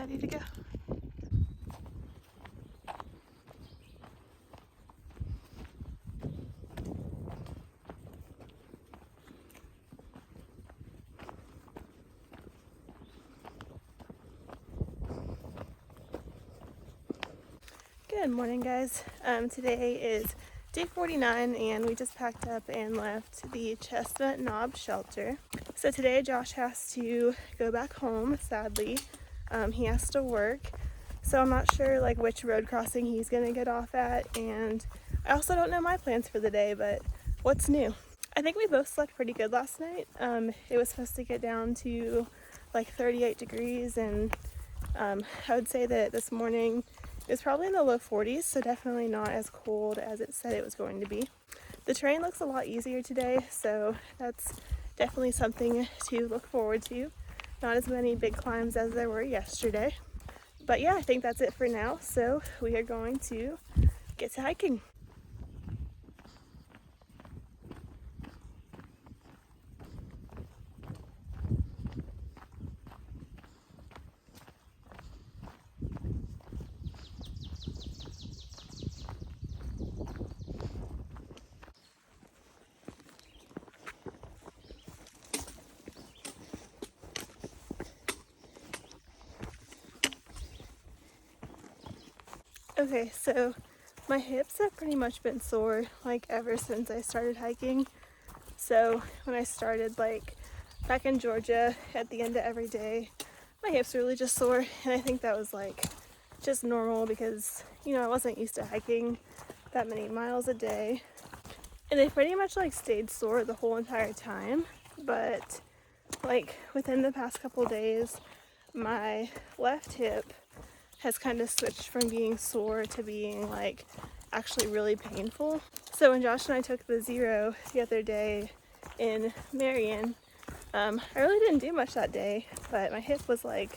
ready to go. Good morning, guys. Today is day 49 and we just packed up and left the Chestnut Knob Shelter. So today Josh has to go back home, sadly. He has to work. So I'm not sure like which road crossing he's gonna get off at, and I also don't know my plans for the day, but what's new? I think we both slept pretty good last night. It was supposed to get down to like 38 degrees and I would say that this morning it was probably in the low 40s, so definitely not as cold as it said it was going to be. The terrain looks a lot easier today, so that's definitely something to look forward to. Not as many big climbs as there were yesterday. But yeah, I think that's it for now, so we are going to get to hiking. Okay, so my hips have pretty much been sore like ever since I started hiking. So when I started like back in Georgia at the end of every day, my hips were really just sore, and I think that was like just normal because, you know, I wasn't used to hiking that many miles a day. And they pretty much like stayed sore the whole entire time, but like within the past couple days, my left hip has kind of switched from being sore to being like actually really painful. So when Josh and I took the zero the other day in Marion, I really didn't do much that day, but my hip was like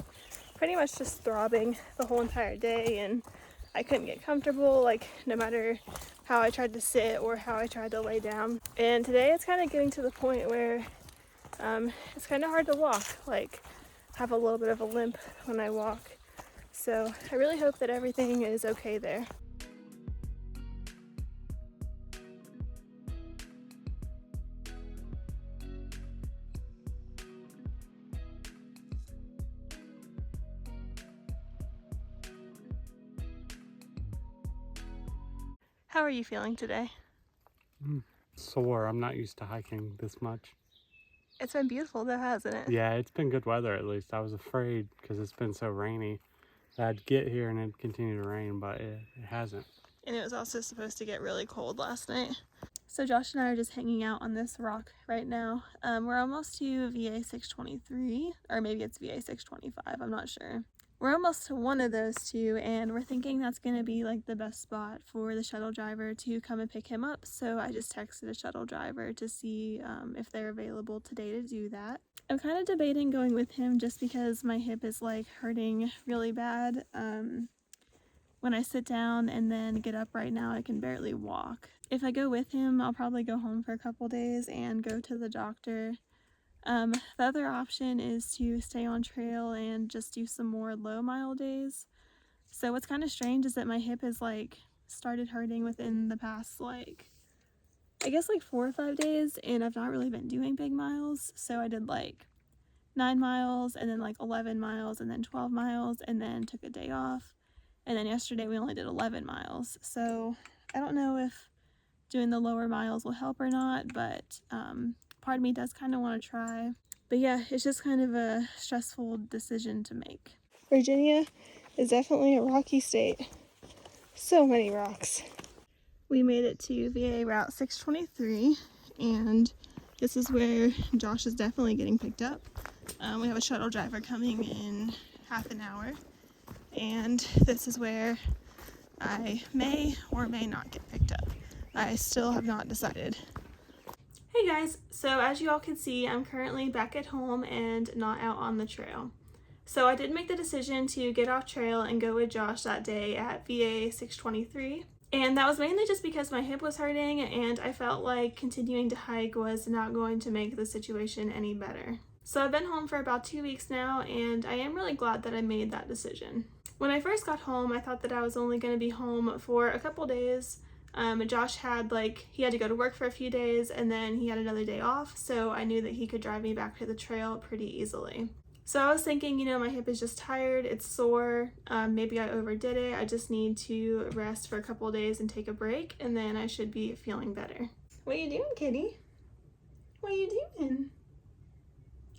pretty much just throbbing the whole entire day, and I couldn't get comfortable, like no matter how I tried to sit or how I tried to lay down. And today it's kind of getting to the point where it's kind of hard to walk, like have a little bit of a limp when I walk. So I really hope that everything is okay there. How are you feeling today? Sore. I'm not used to hiking this much. It's been beautiful though, hasn't it? Yeah, it's been good weather at least. I was afraid because it's been so rainy that I'd get here and it'd continue to rain, but it hasn't. And it was also supposed to get really cold last night. So Josh and I are just hanging out on this rock right now. We're almost to VA 623, or maybe it's VA 625, I'm not sure. We're almost to one of those two, and we're thinking that's going to be like the best spot for the shuttle driver to come and pick him up. So I just texted a shuttle driver to see if they're available today to do that. I'm kind of debating going with him just because my hip is like hurting really bad. When I sit down and then get up right now, I can barely walk. If I go with him, I'll probably go home for a couple days and go to the doctor. The other option is to stay on trail and just do some more low mile days. So what's kind of strange is that my hip has like started hurting within the past like, I guess like 4 or 5 days, and I've not really been doing big miles. So I did like 9 miles and then like 11 miles and then 12 miles and then took a day off. And then yesterday we only did 11 miles. So I don't know if doing the lower miles will help or not, but part of me does kind of want to try. But yeah, it's just kind of a stressful decision to make. Virginia is definitely a rocky state. So many rocks. We made it to VA Route 623, and this is where Josh is definitely getting picked up. We have a shuttle driver coming in half an hour, and this is where I may or may not get picked up. I still have not decided. Hey guys, so as you all can see, I'm currently back at home and not out on the trail. So I did make the decision to get off trail and go with Josh that day at VA 623. And that was mainly just because my hip was hurting and I felt like continuing to hike was not going to make the situation any better. So I've been home for about 2 weeks now, and I am really glad that I made that decision. When I first got home, I thought that I was only going to be home for a couple days. Josh had he had to go to work for a few days, and then he had another day off, so I knew that he could drive me back to the trail pretty easily. So I was thinking, my hip is just tired, it's sore, maybe I overdid it, I just need to rest for a couple days and take a break, and then I should be feeling better. What are you doing, kitty? What are you doing?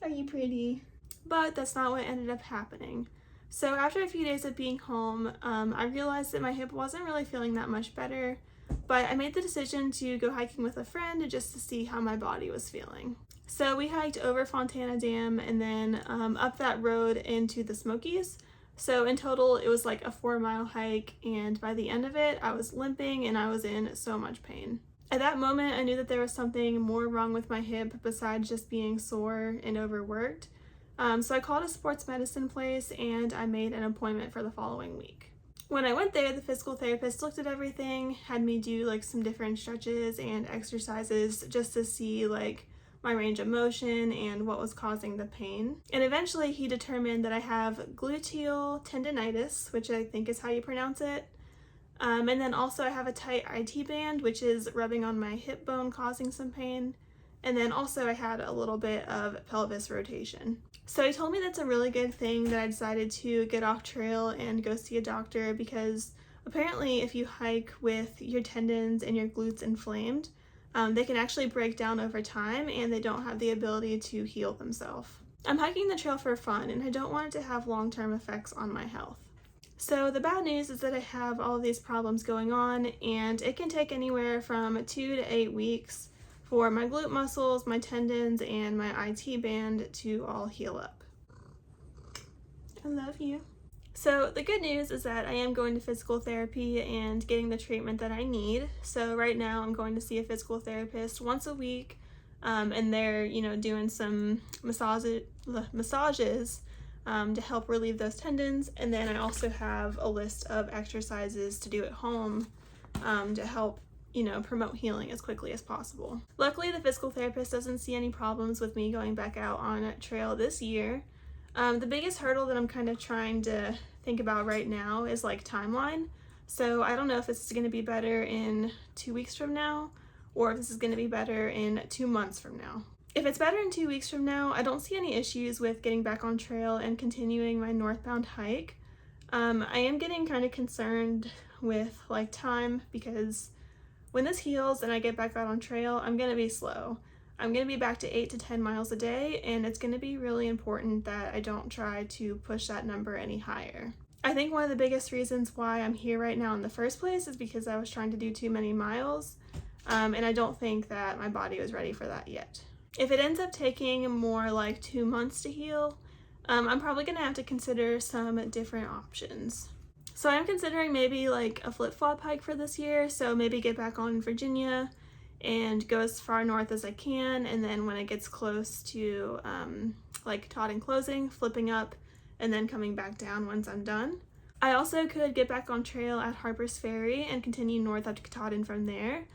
Are you pretty? But that's not what ended up happening. So after a few days of being home, I realized that my hip wasn't really feeling that much better, but I made the decision to go hiking with a friend just to see how my body was feeling. So we hiked over Fontana Dam and then up that road into the Smokies. So in total, it was like a 4-mile hike, and by the end of it, I was limping and I was in so much pain. At that moment, I knew that there was something more wrong with my hip besides just being sore and overworked. So I called a sports medicine place and I made an appointment for the following week. When I went there, the physical therapist looked at everything, had me do some different stretches and exercises just to see my range of motion and what was causing the pain. And eventually he determined that I have gluteal tendonitis, which I think is how you pronounce it. And then also I have a tight IT band, which is rubbing on my hip bone causing some pain. And then also I had a little bit of pelvis rotation. So he told me that's a really good thing that I decided to get off trail and go see a doctor, because apparently if you hike with your tendons and your glutes inflamed, they can actually break down over time and they don't have the ability to heal themselves. I'm hiking the trail for fun and I don't want it to have long-term effects on my health. So the bad news is that I have all of these problems going on, and it can take anywhere from 2 to 8 weeks for my glute muscles, my tendons, and my IT band to all heal up. I love you. So the good news is that I am going to physical therapy and getting the treatment that I need. So right now I'm going to see a physical therapist once a week, and they're doing some massages to help relieve those tendons. And then I also have a list of exercises to do at home to help promote healing as quickly as possible. Luckily, the physical therapist doesn't see any problems with me going back out on trail this year. The biggest hurdle that I'm kind of trying to think about right now is timeline. So I don't know if this is going to be better in 2 weeks from now, or if this is going to be better in 2 months from now. If it's better in 2 weeks from now, I don't see any issues with getting back on trail and continuing my northbound hike. I am getting kind of concerned with time, because when this heals and I get back out on trail, I'm going to be slow. I'm going to be back to 8 to 10 miles a day, and it's going to be really important that I don't try to push that number any higher. I think one of the biggest reasons why I'm here right now in the first place is because I was trying to do too many miles, and I don't think that my body was ready for that yet. If it ends up taking more 2 months to heal, I'm probably going to have to consider some different options. So I'm considering maybe a flip-flop hike for this year, so maybe get back on Virginia and go as far north as I can, and then when it gets close to Katahdin closing, flipping up and then coming back down once I'm done. I also could get back on trail at Harper's Ferry and continue north up to Katahdin from there,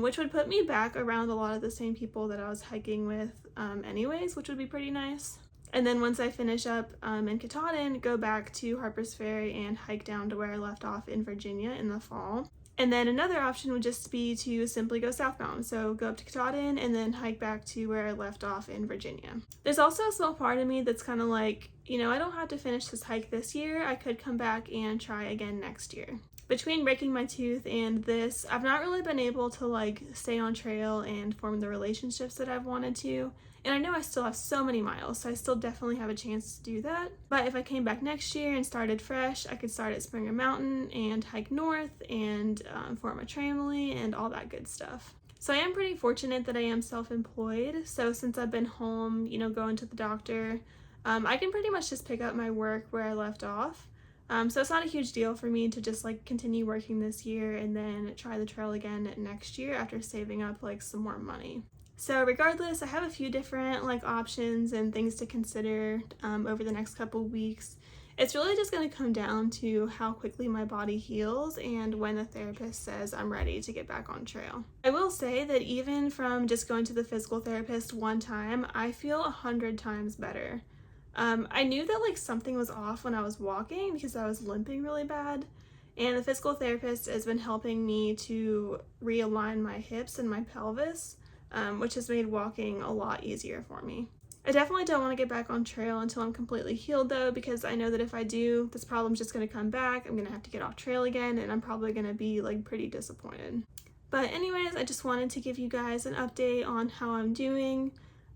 which would put me back around a lot of the same people that I was hiking with anyways, which would be pretty nice. And then once I finish up in Katahdin, go back to Harper's Ferry and hike down to where I left off in Virginia in the fall. And then another option would just be to simply go southbound, so go up to Katahdin and then hike back to where I left off in Virginia. There's also a small part of me that's kind of I don't have to finish this hike this year. I could come back and try again next year. Between breaking my tooth and this, I've not really been able to stay on trail and form the relationships that I've wanted to. And I know I still have so many miles, so I still definitely have a chance to do that. But if I came back next year and started fresh, I could start at Springer Mountain and hike north and form a family and all that good stuff. So I am pretty fortunate that I am self-employed. So since I've been home, going to the doctor, I can pretty much just pick up my work where I left off. So it's not a huge deal for me to just continue working this year and then try the trail again next year after saving up some more money. So regardless, I have a few different options and things to consider over the next couple weeks, It's really just going to come down to how quickly my body heals and when the therapist says I'm ready to get back on trail. I will say that even from just going to the physical therapist one time, I feel 100 times better. I knew that like something was off when I was walking because I was limping really bad, and the physical therapist has been helping me to realign my hips and my pelvis, which has made walking a lot easier for me. I definitely don't want to get back on trail until I'm completely healed though, because I know that if I do, this problem's just going to come back. I'm going to have to get off trail again, and I'm probably going to be like pretty disappointed. But anyways, I just wanted to give you guys an update on how I'm doing.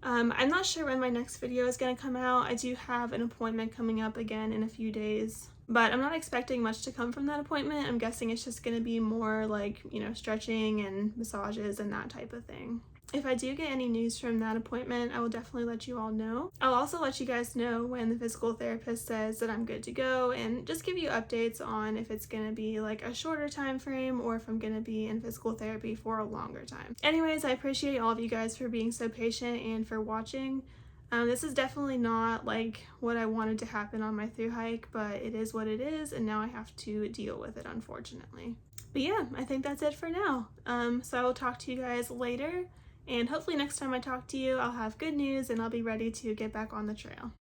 I'm not sure when my next video is going to come out. I do have an appointment coming up again in a few days, but I'm not expecting much to come from that appointment. I'm guessing it's just going to be more like, stretching and massages and that type of thing. If I do get any news from that appointment, I will definitely let you all know. I'll also let you guys know when the physical therapist says that I'm good to go, and just give you updates on if it's going to be like a shorter time frame or if I'm going to be in physical therapy for a longer time. Anyways, I appreciate all of you guys for being so patient and for watching. This is definitely not like what I wanted to happen on my Thru-Hike, but it is what it is, and now I have to deal with it, unfortunately. But yeah, I think that's it for now. So I will talk to you guys later. And hopefully next time I talk to you, I'll have good news and I'll be ready to get back on the trail.